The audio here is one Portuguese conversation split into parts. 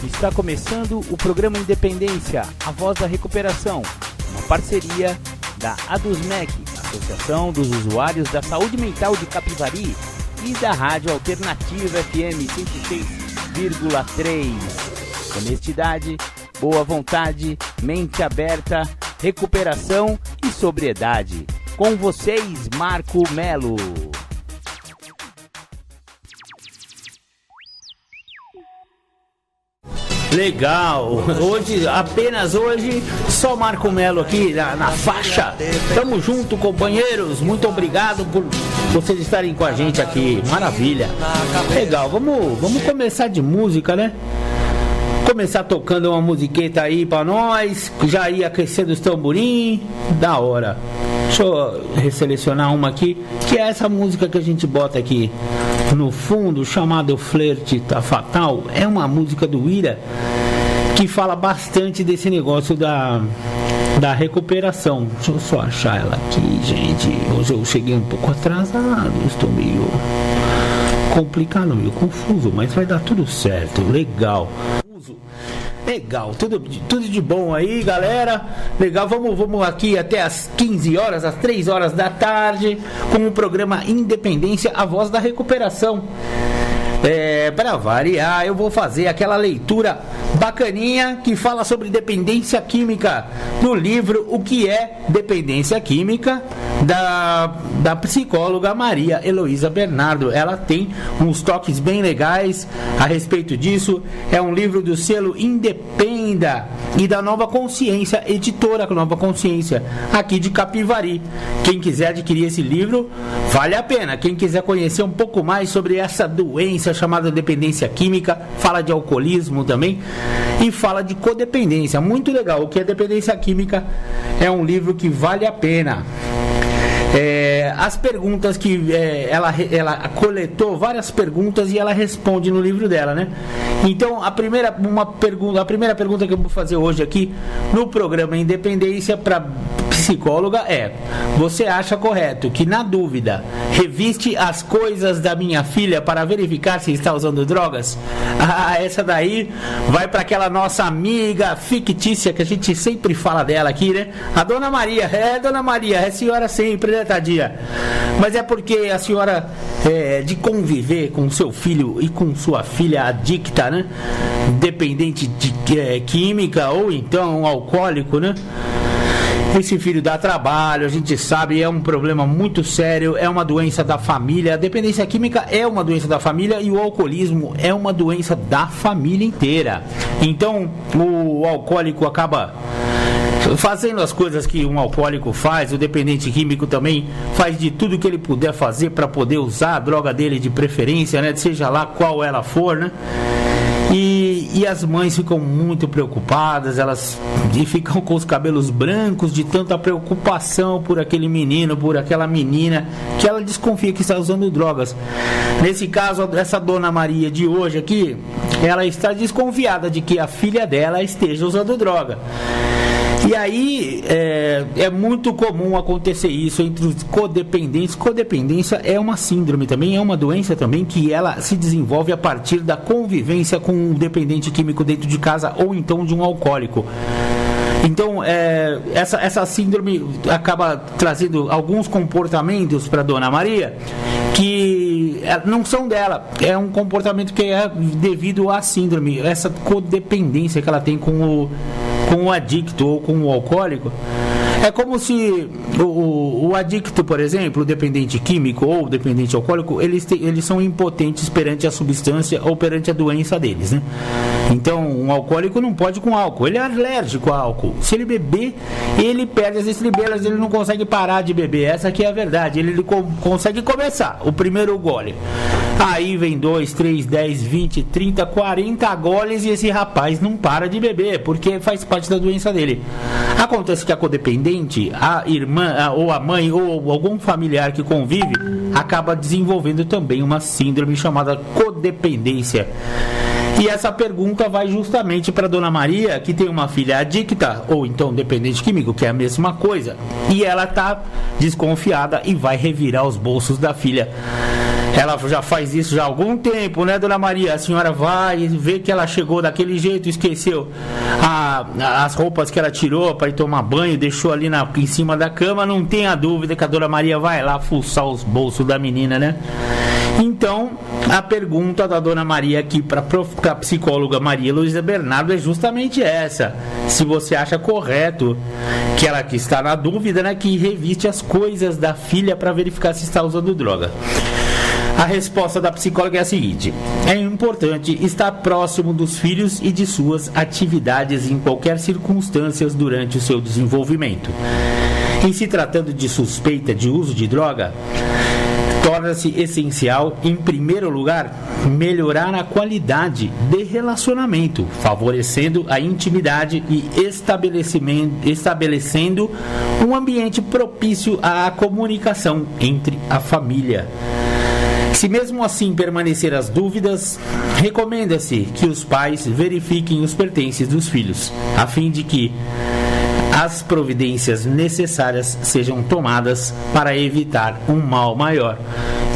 Está começando o programa Independência, a voz da recuperação, uma parceria da ADUSMEC, Associação dos Usuários da Saúde Mental de Capivari, e da Rádio Alternativa FM 106,3. Honestidade, boa vontade, mente aberta, recuperação e sobriedade. Com vocês, Marco Melo. Legal, apenas hoje, só Marco Melo aqui na faixa. Tamo junto, companheiros, muito obrigado por vocês estarem com a gente aqui, maravilha. Legal, vamos começar de música, né? Começar tocando uma musiqueta aí pra nós, já ia aquecendo os tamborim, da hora. Deixa eu resselecionar uma aqui, que é essa música que a gente bota aqui no fundo, chamado Flerte Tá Fatal. É uma música do Ira que fala bastante desse negócio da recuperação. Deixa eu só achar ela aqui, gente. Hoje eu cheguei um pouco atrasado, estou meio complicado, meio confuso, mas vai dar tudo certo. Legal, tudo de bom aí, galera. Legal, vamos aqui até as 15 horas, às 3 horas da tarde, com o programa Independência, a voz da recuperação. Para variar, eu vou fazer aquela leitura bacaninha que fala sobre dependência química, no livro O que é Dependência Química, da psicóloga Maria Heloísa Bernardo. Ela tem uns toques bem legais a respeito disso. É um livro do selo Independa e da Nova Consciência, editora Nova Consciência, aqui de Capivari. Quem quiser adquirir esse livro, vale a pena. Quem quiser conhecer um pouco mais sobre essa doença chamada dependência química, fala de alcoolismo também e fala de codependência. Muito legal. O que é dependência química é um livro que vale a pena. As perguntas que ela coletou várias perguntas e ela responde no livro dela, né? Então a primeira pergunta que eu vou fazer hoje aqui no programa Independência para psicóloga é: você acha correto que, na dúvida, reviste as coisas da minha filha para verificar se está usando drogas? Essa daí vai para aquela nossa amiga fictícia que a gente sempre fala dela aqui, né? A Dona Maria. Dona Maria, é senhora sempre, né, tadinha? Mas é porque a senhora, de conviver com seu filho e com sua filha adicta, né? Dependente de química ou então alcoólico, né? Esse filho dá trabalho, a gente sabe, é um problema muito sério, é uma doença da família. A dependência química é uma doença da família e o alcoolismo é uma doença da família inteira. Então, o alcoólico acaba fazendo as coisas que um alcoólico faz, o dependente químico também faz de tudo que ele puder fazer para poder usar a droga dele de preferência, né? Seja lá qual ela for, né? E as mães ficam muito preocupadas, elas ficam com os cabelos brancos de tanta preocupação por aquele menino, por aquela menina, que ela desconfia que está usando drogas. Nesse caso, essa Dona Maria de hoje aqui, ela está desconfiada de que a filha dela esteja usando droga. E aí é muito comum acontecer isso entre os codependentes. Codependência é uma síndrome também, é uma doença também que ela se desenvolve a partir da convivência com um dependente químico dentro de casa ou então de um alcoólico. Então, essa síndrome acaba trazendo alguns comportamentos para Dona Maria que não são dela. É um comportamento que é devido à síndrome, essa codependência que ela tem com o adicto ou com o alcoólico. É como se o adicto, por exemplo, o dependente químico ou o dependente alcoólico, eles são impotentes perante a substância ou perante a doença deles, né? Então, um alcoólico não pode com álcool, ele é alérgico ao álcool. Se ele beber, ele perde as estribelas, ele não consegue parar de beber. Essa aqui é a verdade, ele consegue começar o primeiro gole. Aí vem 2, 3, 10, 20, 30, 40 goles e esse rapaz não para de beber, porque faz parte da doença dele. Acontece que a codependente, a irmã ou a mãe ou algum familiar que convive, acaba desenvolvendo também uma síndrome chamada codependência. E essa pergunta vai justamente para Dona Maria, que tem uma filha adicta, ou então dependente químico, que é a mesma coisa. E ela tá desconfiada e vai revirar os bolsos da filha. Ela já faz isso já há algum tempo, né, Dona Maria? A senhora vai ver que ela chegou daquele jeito, esqueceu as roupas que ela tirou para ir tomar banho, deixou ali em cima da cama. Não tenha dúvida que a Dona Maria vai lá fuçar os bolsos da menina, né? Então, a pergunta da Dona Maria aqui para a psicóloga Maria Heloísa Bernardo é justamente essa: se você acha correto que ela que está na dúvida, né, que reviste as coisas da filha para verificar se está usando droga. A resposta da psicóloga é a seguinte: é importante estar próximo dos filhos e de suas atividades em qualquer circunstância durante o seu desenvolvimento. Em se tratando de suspeita de uso de droga, torna-se essencial, em primeiro lugar, melhorar a qualidade de relacionamento, favorecendo a intimidade e estabelecendo um ambiente propício à comunicação entre a família. Se mesmo assim permanecer as dúvidas, recomenda-se que os pais verifiquem os pertences dos filhos, a fim de que as providências necessárias sejam tomadas para evitar um mal maior.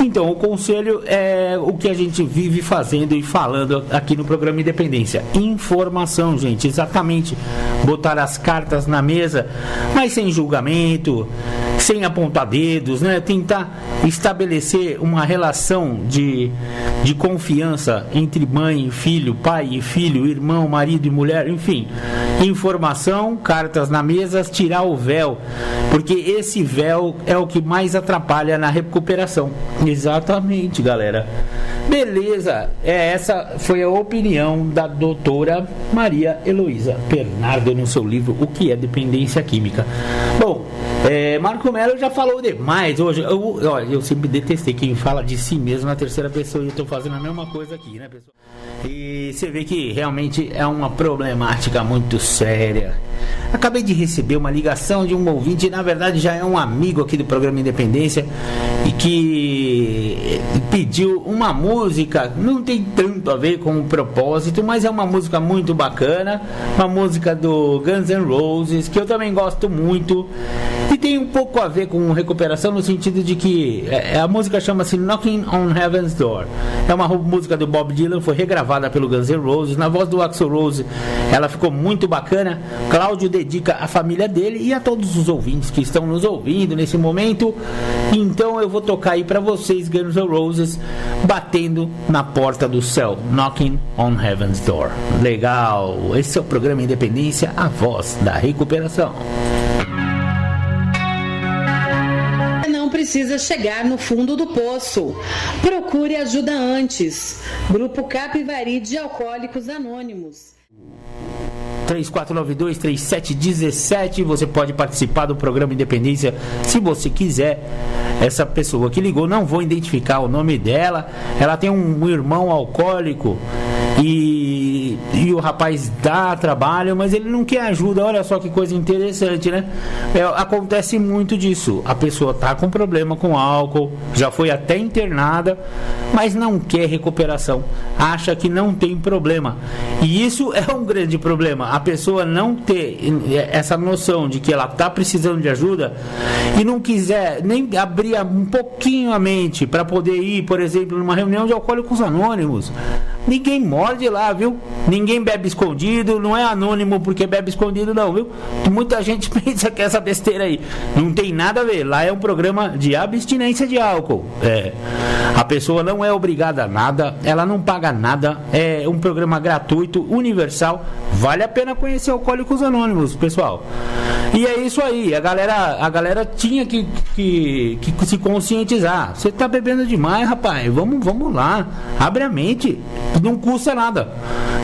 Então, o conselho é o que a gente vive fazendo e falando aqui no programa Independência. Informação, gente, exatamente. Botar as cartas na mesa, mas sem julgamento, sem apontar dedos, né? Tentar estabelecer uma relação de confiança entre mãe e filho, pai e filho, irmão, marido e mulher, enfim. Informação, cartas na mesa, tirar o véu, porque esse véu é o que mais atrapalha na recuperação. Exatamente, galera. Beleza, essa foi a opinião da doutora Maria Heloísa Bernardo no seu livro O que é Dependência Química. Bom, Marco Melo já falou demais hoje. Eu sempre detestei quem fala de si mesmo na terceira pessoa, e eu tô fazendo a mesma coisa aqui, né, pessoal? E você vê que realmente é uma problemática muito séria. Acabei de receber uma ligação de um ouvinte, na verdade já é um amigo aqui do programa Independência, e que pediu uma música, não tem tanto a ver com o propósito, mas é uma música muito bacana, uma música do Guns N' Roses, que eu também gosto muito, e tem um pouco a ver com recuperação, no sentido de que a música chama-se Knocking on Heaven's Door. É uma música do Bob Dylan, foi regravada pelo Guns N' Roses, na voz do Axl Rose. Ela ficou muito bacana. Cláudio dedica à família dele e a todos os ouvintes que estão nos ouvindo nesse momento. Então eu vou tocar aí pra vocês Guns N' Roses, batendo na porta do céu, Knocking on Heaven's Door. Legal, esse é o programa Independência, a voz da recuperação. Precisa chegar no fundo do poço. Procure ajuda antes. Grupo Capivari de Alcoólicos Anônimos. 3492-3717. Você pode participar do programa Independência se você quiser. Essa pessoa que ligou, não vou identificar o nome dela. Ela tem um irmão alcoólico e o rapaz dá trabalho, mas ele não quer ajuda. Olha só que coisa interessante, né? Acontece muito disso. A pessoa tá com problema com álcool, já foi até internada, mas não quer recuperação, acha que não tem problema. E isso é um grande problema, a pessoa não ter essa noção de que ela tá precisando de ajuda e não quiser nem abrir um pouquinho a mente para poder ir, por exemplo, numa reunião de Alcoólicos Anônimos. Ninguém morde lá, viu? Ninguém bebe escondido, não é anônimo porque bebe escondido, não, viu? Muita gente pensa que essa besteira aí não tem nada a ver. Lá é um programa de abstinência de álcool. A pessoa não é obrigada a nada, ela não paga nada, é um programa gratuito, universal. Vale a pena conhecer Alcoólicos Anônimos, pessoal. E é isso aí, a galera tinha que se conscientizar. Você tá bebendo demais, rapaz, vamos lá, abre a mente, não custa nada.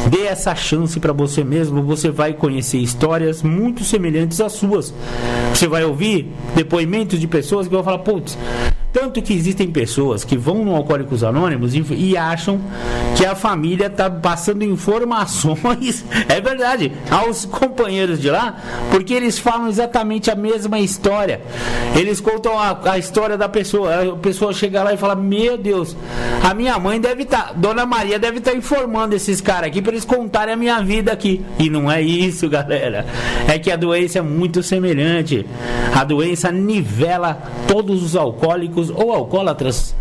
Dê essa chance para você mesmo, você vai conhecer histórias muito semelhantes às suas. Você vai ouvir depoimentos de pessoas que vão falar, putz, Tanto que existem pessoas que vão no Alcoólicos Anônimos e acham que a família está passando informações, é verdade, aos companheiros de lá, porque eles falam exatamente a mesma história. Eles contam a história da pessoa. A pessoa chega lá e fala: meu Deus, a minha mãe deve estar, Dona Maria deve estar informando esses caras aqui para eles contarem a minha vida aqui. E não é isso, galera. É que a doença é muito semelhante. A doença nivela todos os alcoólicos ou alcoólatras,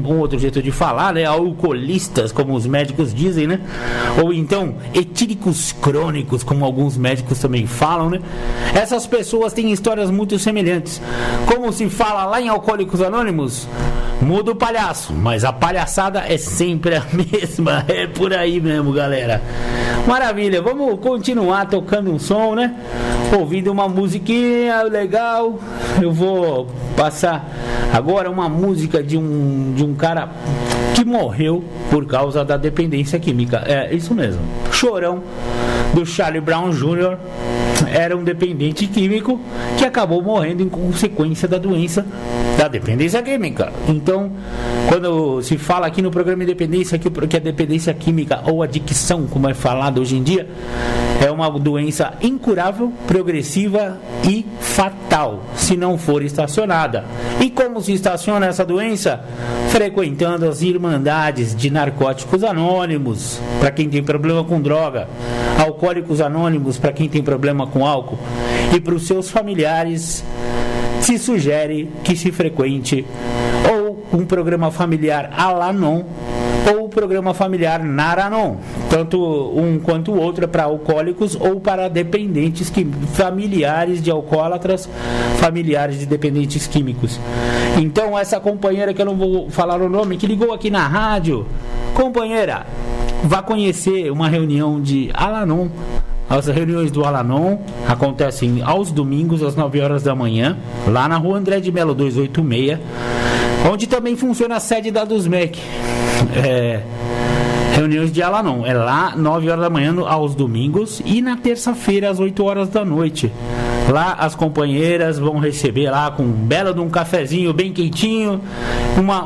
um outro jeito de falar, né? Alcoolistas, como os médicos dizem, né? Ou então etíricos crônicos, como alguns médicos também falam, né? Essas pessoas têm histórias muito semelhantes. Como se fala lá em Alcoólicos Anônimos: muda o palhaço, mas a palhaçada é sempre a mesma. É por aí mesmo, galera. Maravilha, vamos continuar tocando um som, né? Ouvindo uma musiquinha legal. Eu vou passar agora uma música de um cara que morreu por causa da dependência química. É isso mesmo. Chorão, do Charlie Brown Jr. era um dependente químico que acabou morrendo em consequência da doença da dependência química. Então, quando se fala aqui no programa Independência que a dependência química ou adicção, como é falado hoje em dia, é uma doença incurável, progressiva e fatal, se não for estacionada. E como se estaciona essa doença? Frequentando as irmandades de Narcóticos Anônimos, para quem tem problema com droga, Alcoólicos Anônimos, para quem tem problema com álcool, e para os seus familiares se sugere que se frequente ou um programa familiar Al-Anon ou o programa familiar Nar-Anon. Tanto um quanto o outro é para alcoólicos ou para dependentes familiares de alcoólatras, familiares de dependentes químicos. Então essa companheira, que eu não vou falar o nome, que ligou aqui na rádio: companheira, vá conhecer uma reunião de Al-Anon. As reuniões do Al-Anon acontecem aos domingos às 9 horas da manhã, lá na rua André de Melo 286, onde também funciona a sede da Dusmec. Reuniões de Al-Anon é lá 9 horas da manhã aos domingos, e na terça-feira às 8 horas da noite. Lá as companheiras vão receber lá com um belo de um cafezinho bem quentinho,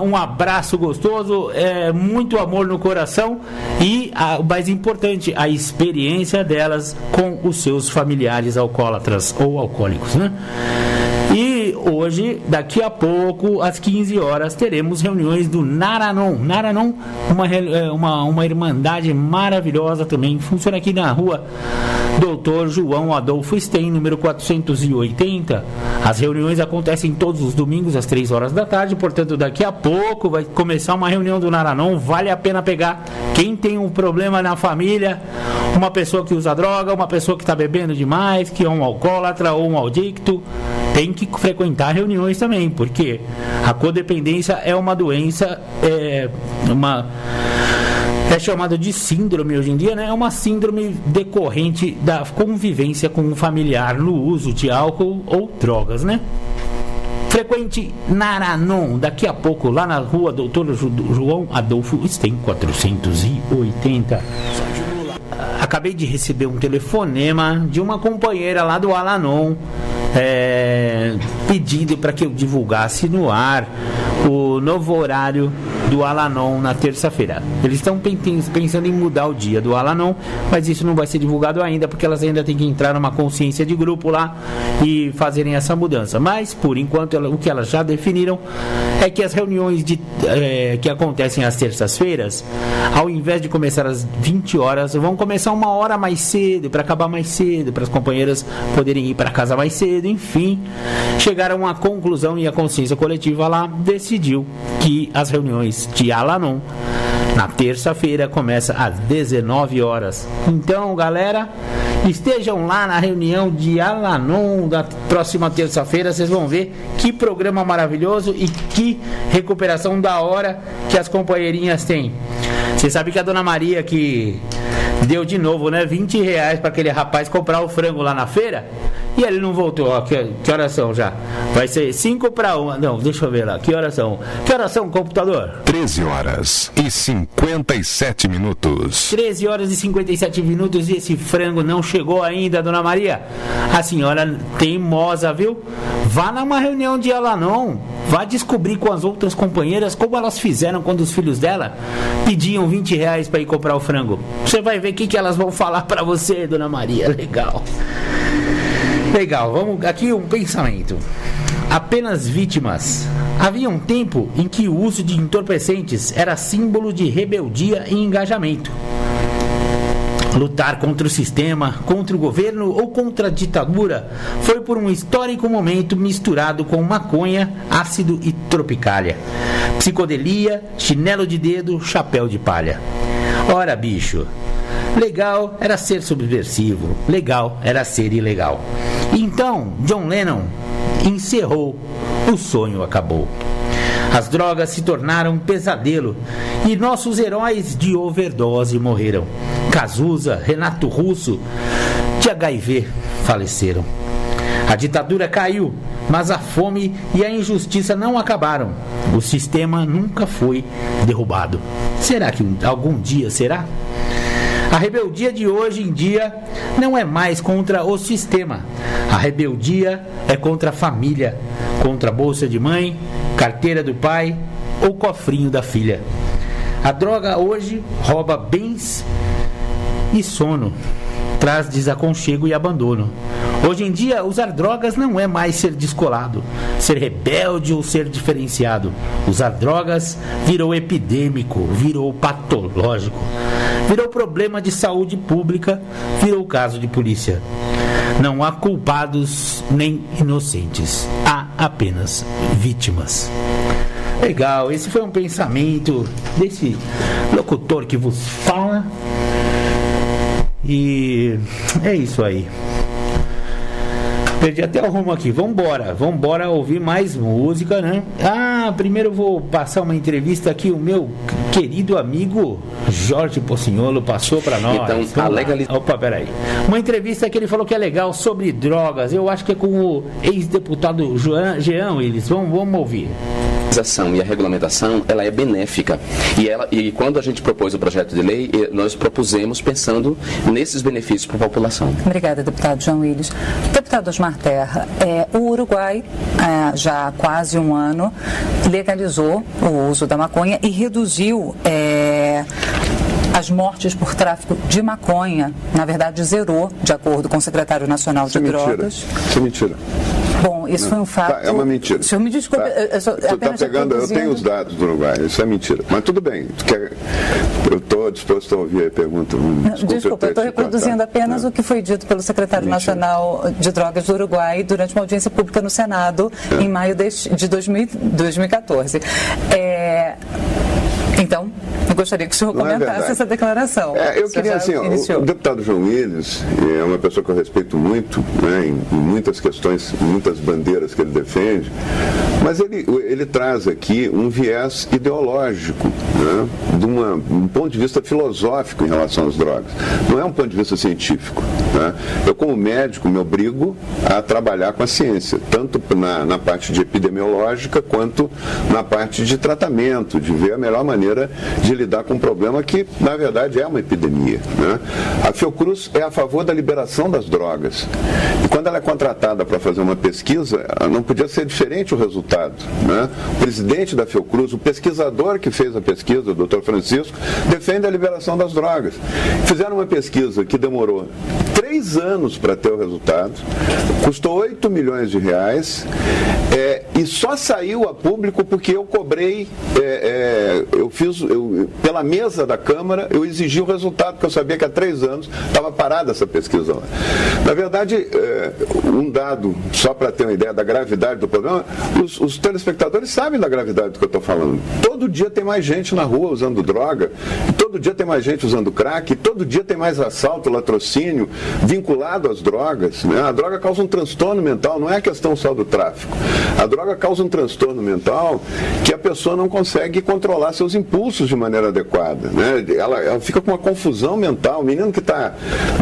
um abraço gostoso, muito amor no coração e, o mais importante, a experiência delas com os seus familiares alcoólatras ou alcoólicos, né? E hoje, daqui a pouco, às 15 horas, teremos reuniões do Nar-Anon. Nar-Anon, uma irmandade maravilhosa também, funciona aqui na rua Dr. João Adolfo Stein, número 480. As reuniões acontecem todos os domingos às 3 horas da tarde, portanto daqui a pouco vai começar uma reunião do Nar-Anon. Vale a pena pegar. Quem tem um problema na família, uma pessoa que usa droga, uma pessoa que está bebendo demais, que é um alcoólatra ou um adicto, tem que frequentar reuniões também, porque a codependência é uma doença, é chamada de síndrome hoje em dia, né? É uma síndrome decorrente da convivência com um familiar no uso de álcool ou drogas, né? Frequente Nar-Anon daqui a pouco, lá na rua Dr. João Adolfo Stein 480. Acabei de receber um telefonema de uma companheira lá do Al-Anon, pedindo para que eu divulgasse no ar o novo horário do Al-Anon na terça-feira. Eles estão pensando em mudar o dia do Al-Anon, mas isso não vai ser divulgado ainda, porque elas ainda têm que entrar numa consciência de grupo lá e fazerem essa mudança. Mas, por enquanto, o que elas já definiram é que as reuniões que acontecem às terças-feiras, ao invés de começar às 20 horas, vão começar uma hora mais cedo, para acabar mais cedo, para as companheiras poderem ir para casa mais cedo. Enfim, chegaram a uma conclusão e a consciência coletiva lá decidiu que as reuniões de Al-Anon na terça-feira começa às 19 horas. Então, galera, estejam lá na reunião de Al-Anon da próxima terça-feira. Vocês vão ver que programa maravilhoso e que recuperação da hora que as companheirinhas têm. Você sabe que a Dona Maria, que deu de novo, né, R$20 para aquele rapaz comprar o frango lá na feira, E ele não voltou. Ó, que horas são já? Vai ser 5:01. Não, deixa eu ver lá. Que horas são? Que horas são, computador? 13 horas e 57 minutos. 13 horas e 57 minutos e esse frango não chegou ainda, dona Maria. A senhora teimosa, viu? Vá numa reunião de Alanon. Vá descobrir com as outras companheiras como elas fizeram quando os filhos dela pediam R$20 para ir comprar o frango. Você vai ver o que elas vão falar para você, dona Maria. Legal. Legal, vamos aqui um pensamento. Apenas vítimas. Havia um tempo em que o uso de entorpecentes era símbolo de rebeldia e engajamento. Lutar contra o sistema, contra o governo ou contra a ditadura foi por um histórico momento misturado com maconha, ácido e tropicália, psicodelia, chinelo de dedo, chapéu de palha. Ora, bicho, legal era ser subversivo, legal era ser ilegal. Então, John Lennon encerrou, o sonho acabou. As drogas se tornaram um pesadelo e nossos heróis de overdose morreram. Cazuza, Renato Russo, de HIV faleceram. A ditadura caiu, mas a fome e a injustiça não acabaram. O sistema nunca foi derrubado. Será que algum dia será? A rebeldia de hoje em dia não é mais contra o sistema. A rebeldia é contra a família, contra a bolsa de mãe, carteira do pai ou cofrinho da filha. A droga hoje rouba bens e sono, traz desaconchego e abandono. Hoje em dia, usar drogas não é mais ser descolado, ser rebelde ou ser diferenciado. Usar drogas virou epidêmico, virou patológico, virou problema de saúde pública, virou caso de polícia. Não há culpados nem inocentes, há apenas vítimas. Legal, esse foi um pensamento desse locutor que vos fala. E é isso aí. Perdi até o rumo aqui. Vambora ouvir mais música, né? Primeiro eu vou passar uma entrevista aqui. O meu querido amigo Jorge Pocinholo passou para nós. Então, a legalização. Opa, peraí. Uma entrevista que ele falou que é legal sobre drogas. Eu acho que é com o ex-deputado Jean Willis. Vamos ouvir. E a regulamentação, ela é benéfica. E quando a gente propôs o projeto de lei, nós propusemos pensando nesses benefícios para a população. Obrigada, deputado João Willis. Deputado Osmar Terra, o Uruguai, já há quase um ano, legalizou o uso da maconha e reduziu as mortes por tráfico de maconha. Na verdade, zerou, de acordo com o secretário nacional de drogas. Isso é mentira. Bom, isso foi um fato... É uma mentira. O senhor me desculpe, eu tenho os dados do Uruguai, isso é mentira. Mas tudo bem, eu estou disposto a ouvir a pergunta. Desculpa, eu estou reproduzindo apenas o que foi dito pelo secretário nacional de drogas do Uruguai durante uma audiência pública no Senado em maio de 2014. Então, eu gostaria que o senhor comentasse essa declaração. Eu queria, assim, o deputado João Willis é uma pessoa que eu respeito muito, né, em muitas questões, muitas bandeiras que ele defende, mas ele traz aqui um viés ideológico, né, de um ponto de vista filosófico em relação às drogas. Não é um ponto de vista científico. Né? Eu, como médico, me obrigo a trabalhar com a ciência, tanto na parte de epidemiológica, quanto na parte de tratamento, de ver a melhor maneira de lidar com um problema que, na verdade, é uma epidemia. Né? A Fiocruz é a favor da liberação das drogas. E quando ela é contratada para fazer uma pesquisa, não podia ser diferente o resultado. Né? O presidente da Fiocruz, o pesquisador que fez a pesquisa, o Dr. Francisco, defende a liberação das drogas. Fizeram uma pesquisa que demorou 3 anos para ter o resultado, custou 8 milhões de reais, e só saiu a público porque eu cobrei, pela mesa da Câmara, eu exigi o resultado, porque eu sabia que há 3 anos estava parada essa pesquisa lá. Na verdade, um dado, só para ter uma ideia da gravidade do problema, os telespectadores sabem da gravidade do que eu estou falando. Todo dia tem mais gente na rua usando droga, todo todo dia tem mais gente usando crack, todo dia tem mais assalto, latrocínio vinculado às drogas, né? A droga causa um transtorno mental, não é questão só do tráfico. A droga causa um transtorno mental que a pessoa não consegue controlar seus impulsos de maneira adequada, né? Ela fica com uma confusão mental. O menino que está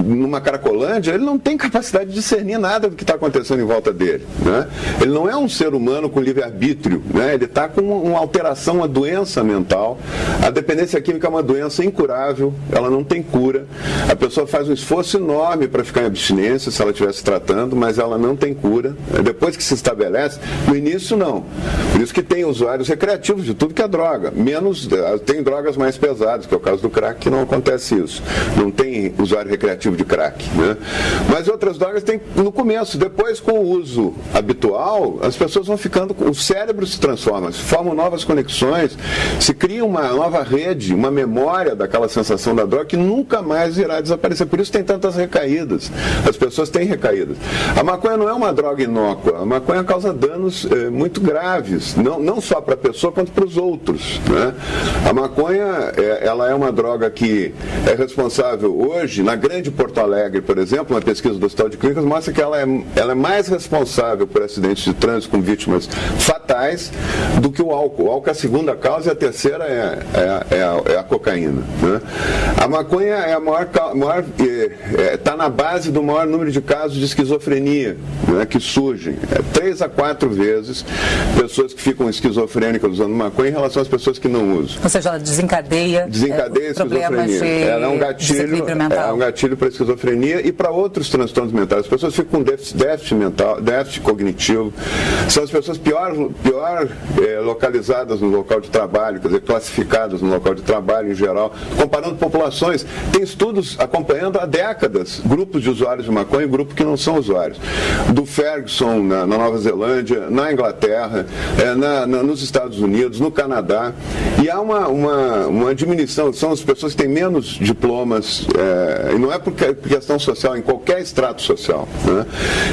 numa Cracolândia, ele não tem capacidade de discernir nada do que está acontecendo em volta dele, né? Ele não é um ser humano com livre-arbítrio, né? Ele está com uma alteração, uma doença mental. A dependência química é uma doença incurável, ela não tem cura. A pessoa faz um esforço enorme para ficar em abstinência, se ela estiver se tratando, mas ela não tem cura. Depois que se estabelece, no início não. Por isso que tem usuários recreativos de tudo que é droga, menos, tem drogas mais pesadas, que é o caso do crack, que não acontece isso. Não tem usuário recreativo de crack, né? Mas outras drogas tem no começo. Depois, com o uso habitual, as pessoas vão ficando, o cérebro se transforma, se formam novas conexões, se cria uma nova rede, uma memória daquela sensação da droga que nunca mais irá desaparecer. Por isso tem tantas recaídas. As pessoas têm recaídas. A maconha não é uma droga inócua. A maconha causa danos muito graves, não só para a pessoa quanto para os outros, né? A maconha ela é uma droga que é responsável hoje, na Grande Porto Alegre, por exemplo, uma pesquisa do Hospital de Clínicas mostra que ela é mais responsável por acidentes de trânsito com vítimas fatais do que o álcool. O álcool é a segunda causa e a terceira é a cocaína, né? A maconha é a está na base do maior número de casos de esquizofrenia, né, que surgem. 3 a 4 vezes pessoas que ficam esquizofrênicas usando maconha em relação às pessoas que não usam. Ou seja, ela desencadeia a esquizofrenia. Ela é um gatilho para a esquizofrenia e para outros transtornos mentais. As pessoas ficam com déficit mental, déficit cognitivo. São as pessoas pior localizadas no local de trabalho, quer dizer, classificadas no local de trabalho em geral. Comparando populações, tem estudos acompanhando há décadas grupos de usuários de maconha e grupos que não são usuários. Do Ferguson, na Nova Zelândia, na Inglaterra, nos Estados Unidos, no Canadá. E há uma diminuição, são as pessoas que têm menos diplomas, e não é por questão social, em qualquer extrato social, né?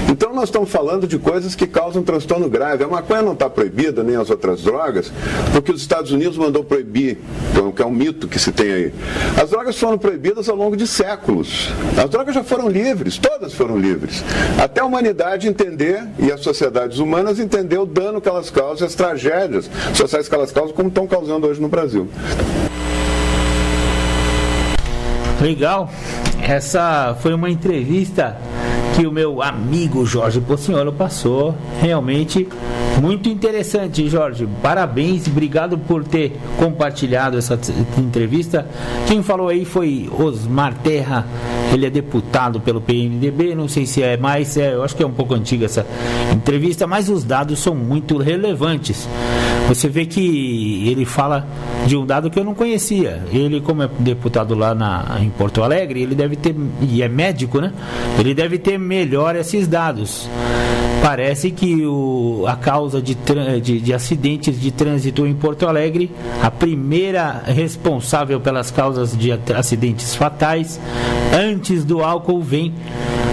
Então nós estamos falando de coisas que causam transtorno grave. A maconha não está proibida, nem as outras drogas, porque os Estados Unidos mandou proibir, então, que é um mito que se tem aí. As drogas foram proibidas ao longo de séculos. As drogas já foram livres, todas foram livres. Até a humanidade entender, e as sociedades humanas entender o dano que elas causam, as tragédias sociais que elas causam, como estão causando hoje no Brasil. Legal. Essa foi uma entrevista que o meu amigo Jorge Pocignolo passou. Realmente muito interessante, Jorge. Parabéns, obrigado por ter compartilhado essa entrevista. Quem falou aí foi Osmar Terra. Ele é deputado pelo PMDB, não sei se é mais, eu acho que é um pouco antiga essa entrevista, mas os dados são muito relevantes. Você vê que ele fala de um dado que eu não conhecia. Ele, como é deputado lá em Porto Alegre, ele deve ter, e é médico, né? Ele deve ter melhor esses dados. Parece que a causa de acidentes de trânsito em Porto Alegre, a primeira responsável pelas causas de acidentes fatais, antes do álcool, vem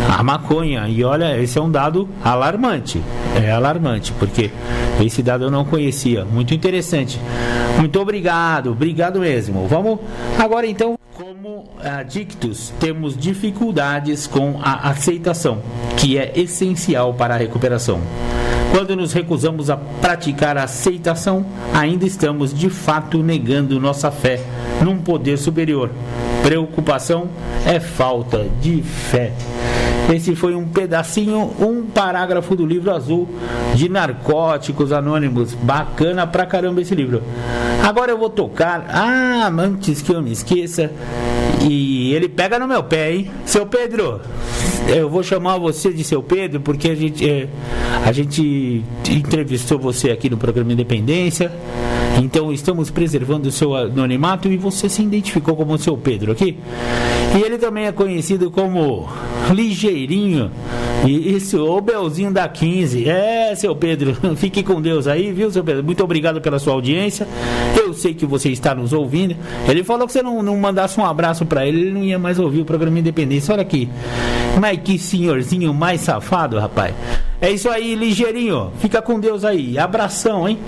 a maconha. E olha, esse é um dado alarmante. É alarmante, porque esse dado eu não conhecia. Muito interessante. Muito obrigado mesmo. Vamos agora então. Como adictos, temos dificuldades com a aceitação, que é essencial para a recuperação. Quando nos recusamos a praticar a aceitação, ainda estamos de fato negando nossa fé num poder superior. Preocupação é falta de fé. Esse foi um pedacinho, um parágrafo do livro azul de Narcóticos Anônimos. Bacana pra caramba esse livro. Agora eu vou tocar, antes que eu me esqueça, e ele pega no meu pé, hein? Seu Pedro, eu vou chamar você de Seu Pedro, porque a gente entrevistou você aqui no programa Independência. Então estamos preservando o seu anonimato e você se identificou como Seu Pedro aqui. E ele também é conhecido como Ligeirinho. Isso, o Belzinho da 15. Seu Pedro, fique com Deus aí, viu, Seu Pedro? Muito obrigado pela sua audiência. Eu sei que você está nos ouvindo. Ele falou que você não mandasse um abraço para ele não ia mais ouvir o programa Independência. Olha aqui. Mas que senhorzinho mais safado, rapaz. É isso aí, ligeirinho. Fica com Deus aí. Abração, hein?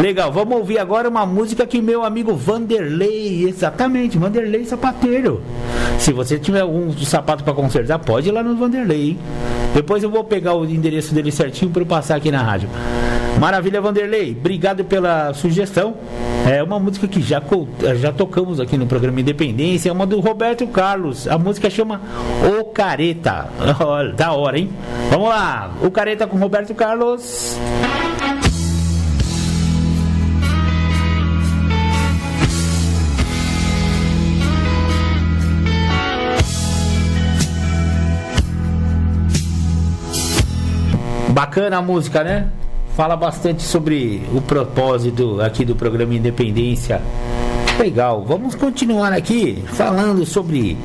Legal, vamos ouvir agora uma música que meu amigo Vanderlei, exatamente, Vanderlei Sapateiro. Se você tiver algum sapato para consertar, pode ir lá no Vanderlei, hein? Depois eu vou pegar o endereço dele certinho para eu passar aqui na rádio. Maravilha, Vanderlei. Obrigado pela sugestão. É uma música que já tocamos aqui no programa Independência. É uma do Roberto Carlos. A música chama O Careta. Da hora, hein? Vamos lá. O Careta com Roberto Carlos. Bacana a música, né? Fala bastante sobre o propósito aqui do programa Independência. Legal, vamos continuar aqui falando sobre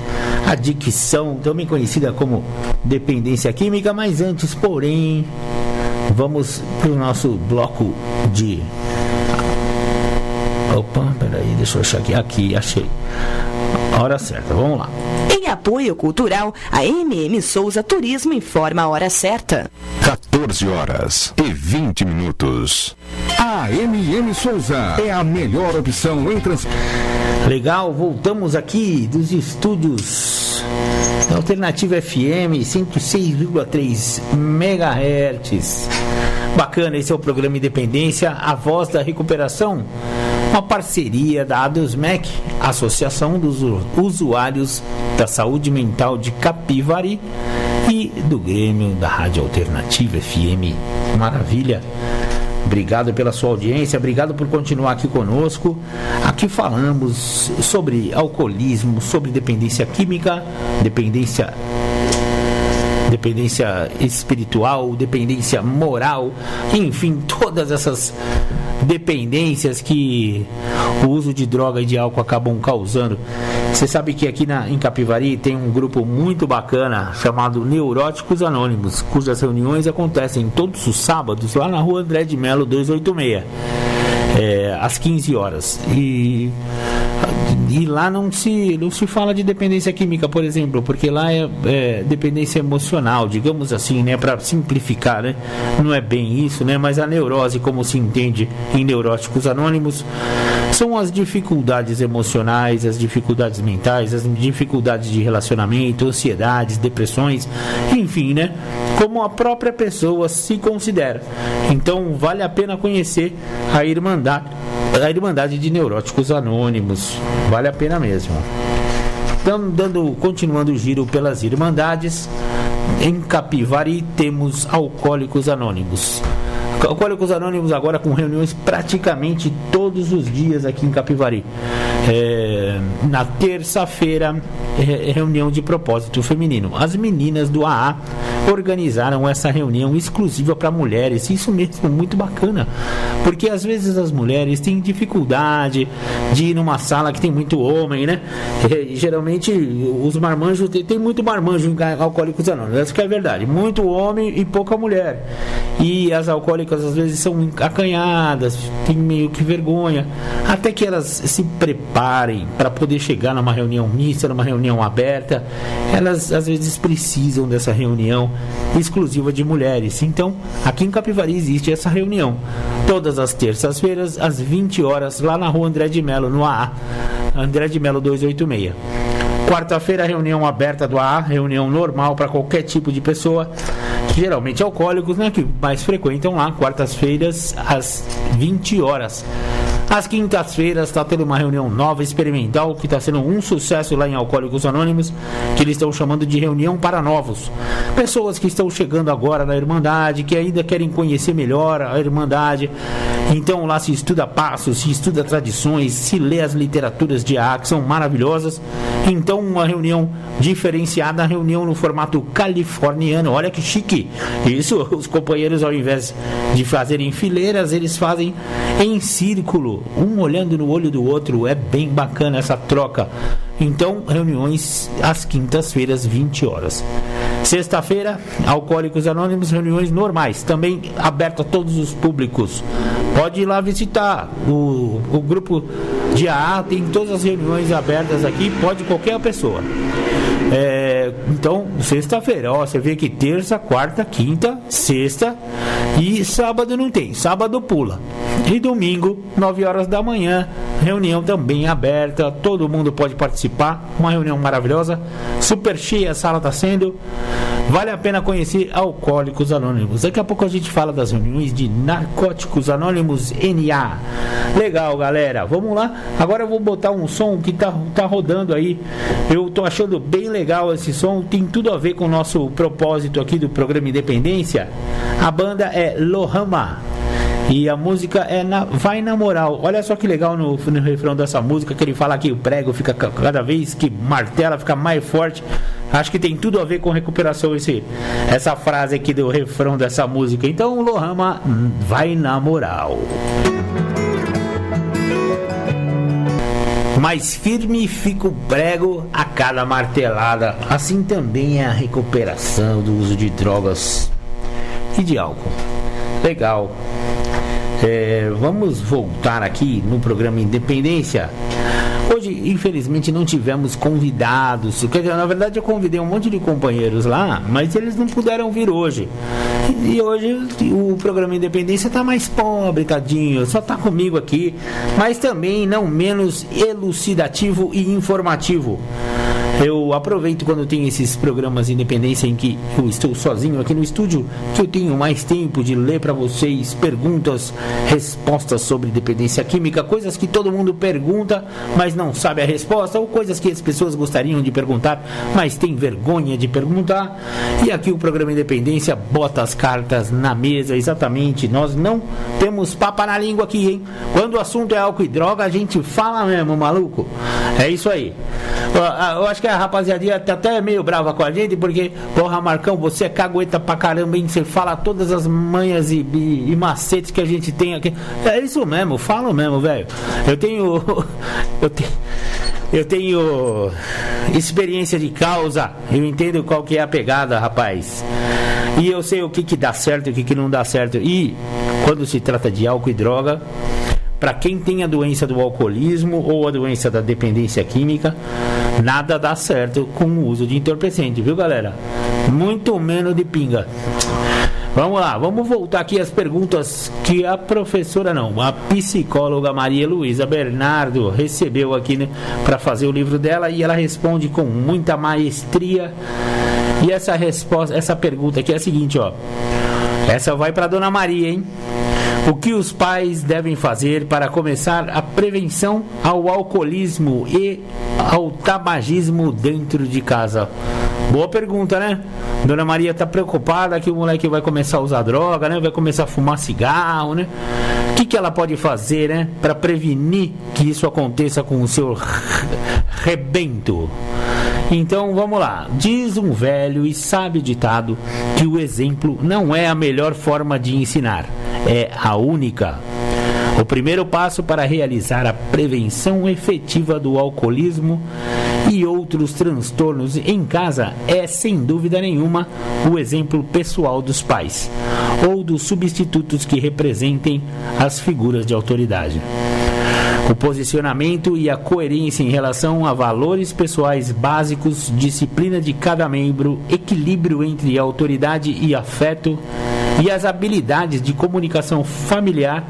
a adicção, também conhecida como dependência química. Mas antes, porém, vamos para o nosso bloco de... Opa, peraí, deixa eu achar aqui. Aqui, achei. A hora certa, vamos lá. Em apoio cultural, a MM Souza Turismo informa a hora certa. 14 horas e 20 minutos. A MM Souza é a melhor opção em transporte. Legal, voltamos aqui dos estúdios da Alternativa FM 106,3 MHz. Bacana, esse é o programa Independência, a voz da recuperação. Uma parceria da ADUSMEC, Associação dos Usuários da Saúde Mental de Capivari, e do Grêmio da Rádio Alternativa FM. Maravilha. Obrigado pela sua audiência, obrigado por continuar aqui conosco. Aqui falamos sobre alcoolismo, sobre dependência química, dependência espiritual, dependência moral, enfim, todas essas dependências que o uso de droga e de álcool acabam causando. Você sabe que aqui em Capivari tem um grupo muito bacana chamado Neuróticos Anônimos, cujas reuniões acontecem todos os sábados lá na rua André de Melo 286, às 15 horas. E lá não se fala de dependência química, por exemplo, porque lá é dependência emocional, digamos assim, né, para simplificar, né? Não é bem isso, né? Mas a neurose, como se entende em Neuróticos Anônimos, são as dificuldades emocionais, as dificuldades mentais, as dificuldades de relacionamento, ansiedades, depressões, enfim, né? Como a própria pessoa se considera. Então vale a pena conhecer a Irmandade de Neuróticos Anônimos, vale a pena mesmo. Continuando o giro pelas Irmandades, em Capivari temos Alcoólicos Anônimos. Alcoólicos Anônimos agora com reuniões praticamente todos os dias aqui em Capivari. Na terça-feira, reunião de propósito feminino. As meninas do AA organizaram essa reunião exclusiva para mulheres. Isso mesmo, muito bacana, porque às vezes as mulheres têm dificuldade de ir numa sala que tem muito homem, né? Geralmente os marmanjos, tem muito marmanjo em Alcoólicos Anônimos, isso que é verdade, muito homem e pouca mulher. E as alcoólicas às vezes são acanhadas, tem meio que vergonha, até que elas se preparem para poder chegar numa reunião mista, numa reunião aberta. Elas às vezes precisam dessa reunião exclusiva de mulheres. Então aqui em Capivari existe essa reunião todas as terças-feiras às 20 horas lá na rua André de Melo, no AA André de Melo 286. Quarta-feira, reunião aberta do AA, reunião normal para qualquer tipo de pessoa, geralmente alcoólicos, né, que mais frequentam lá, quartas-feiras às 20 horas. Às quintas-feiras está tendo uma reunião nova, experimental, que está sendo um sucesso lá em Alcoólicos Anônimos, que eles estão chamando de reunião para novos. Pessoas que estão chegando agora na Irmandade, que ainda querem conhecer melhor a Irmandade. Então lá se estuda passos, se estuda tradições, se lê as literaturas de AA, que são maravilhosas. Então uma reunião diferenciada, reunião no formato californiano. Olha que chique! Isso, os companheiros, ao invés de fazerem fileiras, eles fazem em círculo, um olhando no olho do outro. É bem bacana essa troca. Então, reuniões às quintas-feiras, 20 horas. Sexta-feira, Alcoólicos Anônimos, reuniões normais, também aberto a todos os públicos. Pode ir lá visitar o grupo de AA, tem todas as reuniões abertas aqui, pode qualquer pessoa. Então, sexta-feira, ó, você vê que terça, quarta, quinta, sexta e sábado não tem, sábado pula. E domingo, 9 horas da manhã, reunião também aberta, todo mundo pode participar, uma reunião maravilhosa, super cheia, a sala está sendo, vale a pena conhecer Alcoólicos Anônimos. Daqui a pouco a gente fala das reuniões de Narcóticos Anônimos NA. Legal, galera, vamos lá. Agora eu vou botar um som que tá rodando aí, eu tô achando bem legal esse som, tem tudo a ver com o nosso propósito aqui do programa Independência. A banda é Lohama e a música é Vai na Moral. Olha só que legal no refrão dessa música, que ele fala que o prego fica cada vez que martela, fica mais forte. Acho que tem tudo a ver com recuperação essa frase aqui do refrão dessa música. Então, Lohama, Vai na Moral. Mais firme fica o prego a cada martelada. Assim também é a recuperação do uso de drogas e de álcool. Legal. Vamos voltar aqui no programa Independência. Hoje, infelizmente, não tivemos convidados. Na verdade, eu convidei um monte de companheiros lá, mas eles não puderam vir hoje. E hoje o programa Independência está mais pobre, tadinho. Só está comigo aqui, mas também não menos elucidativo e informativo. Eu aproveito quando tem esses programas de Independência em que eu estou sozinho aqui no estúdio, que eu tenho mais tempo de ler para vocês perguntas, respostas sobre dependência química, coisas que todo mundo pergunta, mas não sabe a resposta, ou coisas que as pessoas gostariam de perguntar, mas tem vergonha de perguntar. E aqui o programa Independência bota as cartas na mesa, exatamente. Nós não temos papa na língua aqui, hein? Quando o assunto é álcool e droga, a gente fala mesmo, maluco. É isso aí. Eu acho que a rapaziadinha tá até meio brava com a gente, porque, porra, Marcão, você é cagueta pra caramba, hein? Você fala todas as manhas e macetes que a gente tem aqui. É isso mesmo, falo mesmo, velho. Eu tenho experiência de causa, eu entendo qual que é a pegada, rapaz. E eu sei o que dá certo e o que não dá certo. E quando se trata de álcool e droga, para quem tem a doença do alcoolismo ou a doença da dependência química, nada dá certo com o uso de entorpecente, viu, galera? Muito menos de pinga. Vamos lá, vamos voltar aqui às perguntas que a psicóloga Maria Luísa Bernardo recebeu aqui, né, para fazer o livro dela, e ela responde com muita maestria. E essa pergunta aqui é a seguinte, ó. Essa vai para dona Maria, hein? O que os pais devem fazer para começar a prevenção ao alcoolismo e ao tabagismo dentro de casa? Boa pergunta, né? Dona Maria tá preocupada que o moleque vai começar a usar droga, né? Vai começar a fumar cigarro, né? O que ela pode fazer, né, para prevenir que isso aconteça com o seu rebento? Então vamos lá. Diz um velho e sábio ditado que o exemplo não é a melhor forma de ensinar, é a única. O primeiro passo para realizar a prevenção efetiva do alcoolismo e outros transtornos em casa é, sem dúvida nenhuma, o exemplo pessoal dos pais ou dos substitutos que representem as figuras de autoridade. O posicionamento e a coerência em relação a valores pessoais básicos, disciplina de cada membro, equilíbrio entre autoridade e afeto e as habilidades de comunicação familiar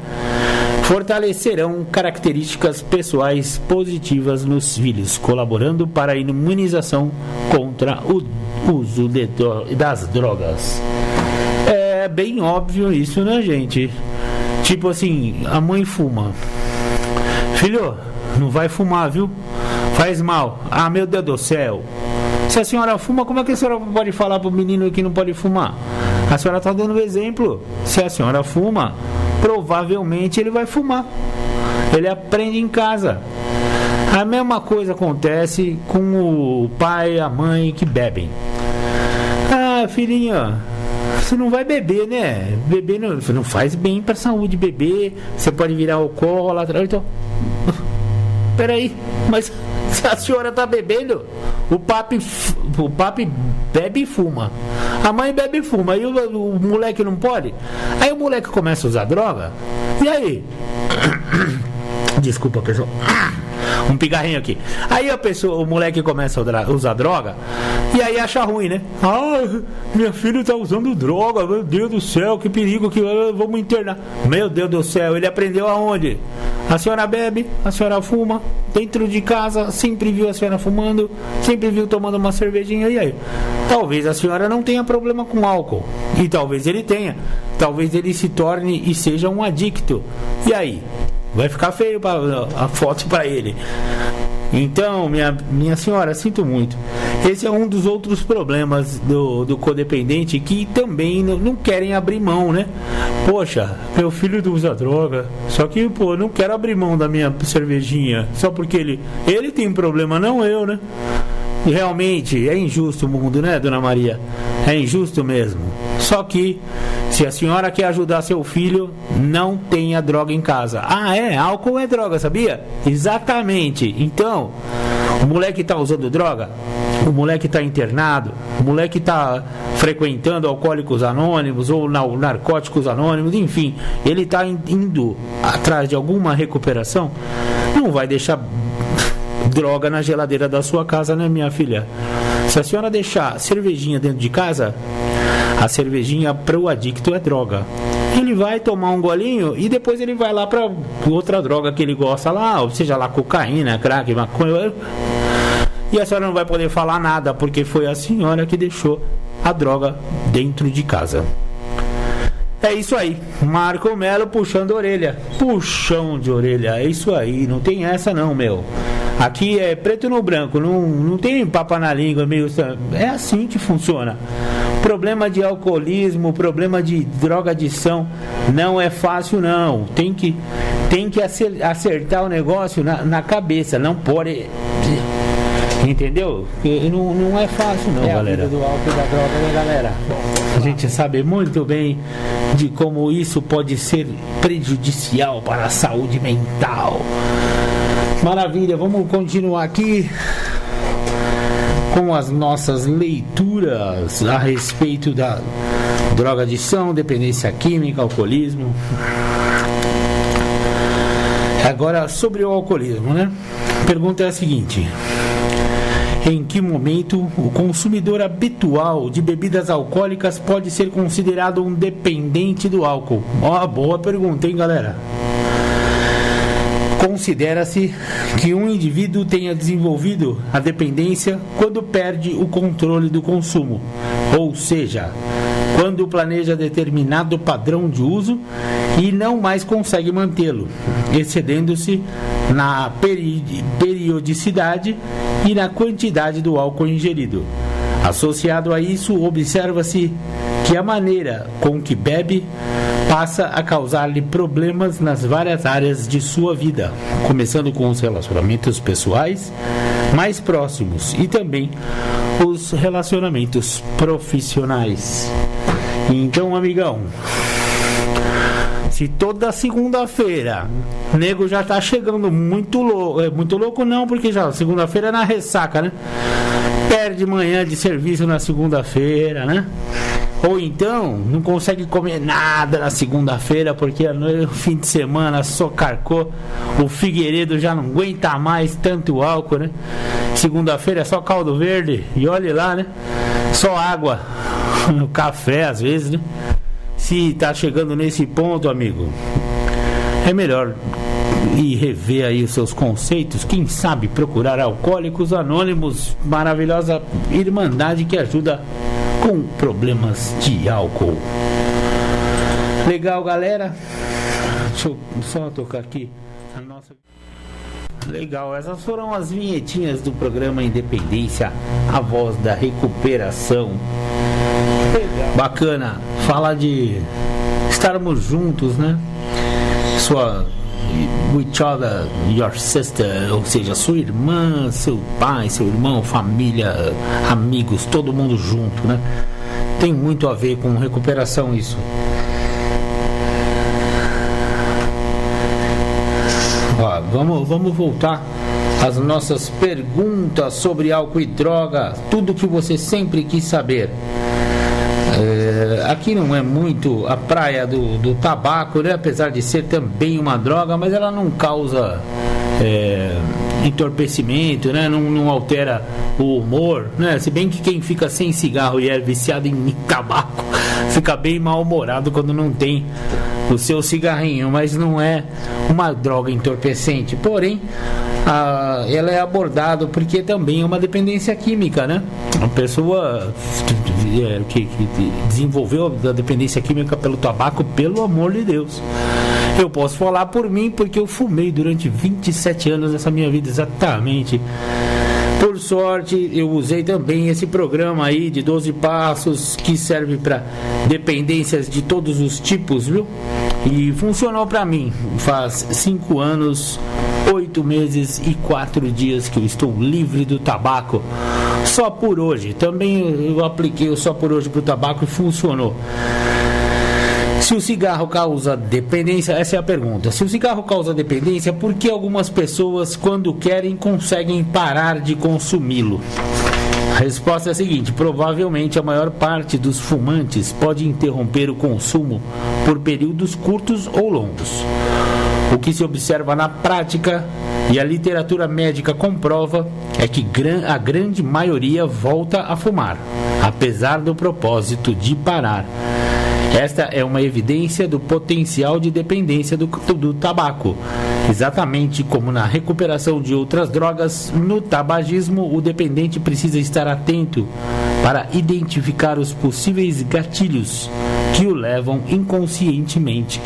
fortalecerão características pessoais positivas nos filhos, colaborando para a imunização contra o uso das drogas. É bem óbvio isso, né, gente? Tipo assim, a mãe fuma. Filho, não vai fumar, viu? Faz mal. Ah, meu Deus do céu. Se a senhora fuma, como é que a senhora pode falar pro menino que não pode fumar? A senhora está dando um exemplo. Se a senhora fuma, provavelmente ele vai fumar. Ele aprende em casa. A mesma coisa acontece com o pai e a mãe que bebem. Ah, filhinha, você não vai beber, né? Beber não faz bem para a saúde. Beber, você pode virar alcoólatra. Então, peraí, mas se a senhora tá bebendo, o papi bebe e fuma, a mãe bebe e fuma, aí o moleque não pode. Aí o moleque começa a usar droga. E aí? Desculpa, pessoal. um pigarrinho aqui. Aí o moleque começa a usar droga e aí acha ruim, né? Minha filha tá usando droga, meu Deus do céu, que perigo, que vamos internar. Meu Deus do céu, ele aprendeu aonde? A senhora bebe, a senhora fuma, dentro de casa, sempre viu a senhora fumando, sempre viu tomando uma cervejinha, e aí? Talvez a senhora não tenha problema com álcool, e talvez ele tenha, talvez ele se torne e seja um adicto, e aí? Vai ficar feio a foto para ele. Então, minha senhora, sinto muito. Esse é um dos outros problemas do codependente, que também não querem abrir mão, né? Poxa, meu filho usa droga, só que, não quero abrir mão da minha cervejinha, só porque ele tem problema, não eu, né? Realmente, é injusto o mundo, né, dona Maria? É injusto mesmo. Só que, se a senhora quer ajudar seu filho, não tenha droga em casa. Álcool é droga, sabia? Exatamente. Então, o moleque tá usando droga, o moleque tá internado, o moleque tá frequentando Alcoólicos Anônimos ou Narcóticos Anônimos, enfim, ele tá indo atrás de alguma recuperação, não vai deixar droga na geladeira da sua casa, né, minha filha? Se a senhora deixar cervejinha dentro de casa, a cervejinha para o adicto é droga. Ele vai tomar um golinho e depois ele vai lá para outra droga que ele gosta lá, ou seja lá, cocaína, crack, maconha. E a senhora não vai poder falar nada, porque foi a senhora que deixou a droga dentro de casa. É isso aí, Marco Melo puxando a orelha. Puxão de orelha, é isso aí, não tem essa não, meu. Aqui é preto no branco, não tem papo na língua, meio. É assim que funciona. Problema de alcoolismo, problema de droga-adição, não é fácil não. Tem que acertar o negócio na cabeça, não pode. Entendeu? Não é fácil não, galera. A vida do álcool e da droga, né, galera? A gente sabe muito bem de como isso pode ser prejudicial para a saúde mental. Maravilha, vamos continuar aqui com as nossas leituras a respeito da drogadição, dependência química, alcoolismo. Agora, sobre o alcoolismo, né? A pergunta é a seguinte: em que momento o consumidor habitual de bebidas alcoólicas pode ser considerado um dependente do álcool? Boa pergunta, hein, galera? Considera-se que um indivíduo tenha desenvolvido a dependência quando perde o controle do consumo, ou seja, quando planeja determinado padrão de uso e não mais consegue mantê-lo, excedendo-se na periodicidade e na quantidade do álcool ingerido. Associado a isso, observa-se que a maneira com que bebe passa a causar-lhe problemas nas várias áreas de sua vida, começando com os relacionamentos pessoais mais próximos e também os relacionamentos profissionais. Então, amigão, se toda segunda-feira o nego já tá chegando muito louco não, porque já segunda-feira é na ressaca, né? Perde manhã de serviço na segunda-feira, né? Ou então não consegue comer nada na segunda-feira porque no fim de semana só carcou, o Figueiredo já não aguenta mais tanto álcool, né? Segunda-feira é só caldo verde e olhe lá, né? Só água, café às vezes, né? Se tá chegando nesse ponto, amigo, é melhor ir rever aí os seus conceitos. Quem sabe procurar Alcoólicos Anônimos, maravilhosa irmandade que ajuda com problemas de álcool. Legal, galera. Deixa eu só tocar aqui a nossa. Legal, essas foram as vinhetinhas do programa Independência, a voz da recuperação. Legal. Bacana, fala de estarmos juntos, né? Each other, your sister, ou seja, sua irmã, seu pai, seu irmão, família, amigos, todo mundo junto, né? Tem muito a ver com recuperação isso. Vamos voltar às nossas perguntas sobre álcool e droga, tudo que você sempre quis saber. Aqui não é muito a praia do tabaco, né? Apesar de ser também uma droga, mas ela não causa entorpecimento, né? Não altera o humor, né? Se bem que quem fica sem cigarro e é viciado em tabaco fica bem mal-humorado quando não tem o seu cigarrinho, mas não é uma droga entorpecente. Porém, ela é abordada porque também é uma dependência química, né? A pessoa que desenvolveu a dependência química pelo tabaco, pelo amor de Deus. Eu posso falar por mim porque eu fumei durante 27 anos dessa minha vida, exatamente. Por sorte, eu usei também esse programa aí de 12 passos que serve para dependências de todos os tipos, viu? E funcionou para mim. Faz 5 anos, 8 meses e 4 dias que eu estou livre do tabaco. Só por hoje. Também eu apliquei o só por hoje pro tabaco e funcionou. Se o cigarro causa dependência, essa é a pergunta. Se o cigarro causa dependência, por que algumas pessoas, quando querem, conseguem parar de consumi-lo? A resposta é a seguinte: provavelmente a maior parte dos fumantes pode interromper o consumo por períodos curtos ou longos. O que se observa na prática, e a literatura médica comprova, é que a grande maioria volta a fumar, apesar do propósito de parar. Esta é uma evidência do potencial de dependência do tabaco. Exatamente como na recuperação de outras drogas, no tabagismo o dependente precisa estar atento para identificar os possíveis gatilhos que o levam inconscientemente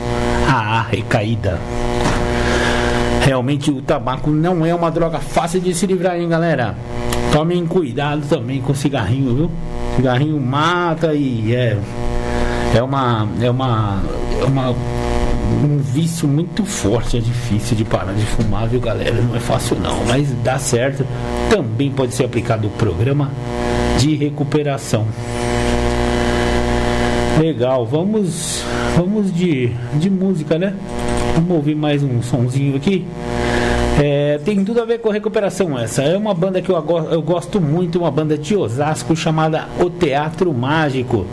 à recaída. Realmente o tabaco não é uma droga fácil de se livrar, hein, galera? Tomem cuidado também com o cigarrinho, viu? Cigarrinho mata e um vício muito forte, é difícil de parar de fumar, viu, galera? Não é fácil não, mas dá certo. Também pode ser aplicado o programa de recuperação. Legal, vamos de música, né? Vamos ouvir mais um sonzinho aqui. Tem tudo a ver com recuperação essa. É uma banda que eu gosto muito, uma banda de Osasco chamada O Teatro Mágico.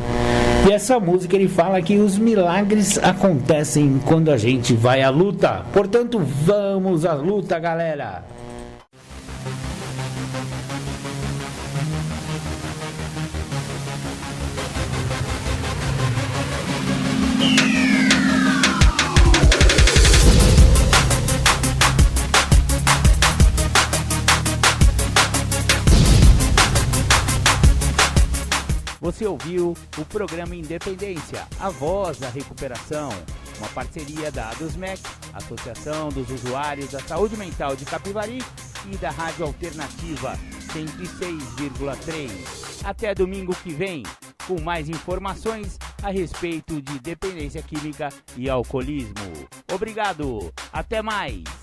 E essa música ele fala que os milagres acontecem quando a gente vai à luta. Portanto, vamos à luta, galera! Você ouviu o programa Independência, a voz da recuperação, uma parceria da ADUSMEC, Associação dos Usuários da Saúde Mental de Capivari, e da Rádio Alternativa 106,3. Até domingo que vem, com mais informações a respeito de dependência química e alcoolismo. Obrigado, até mais!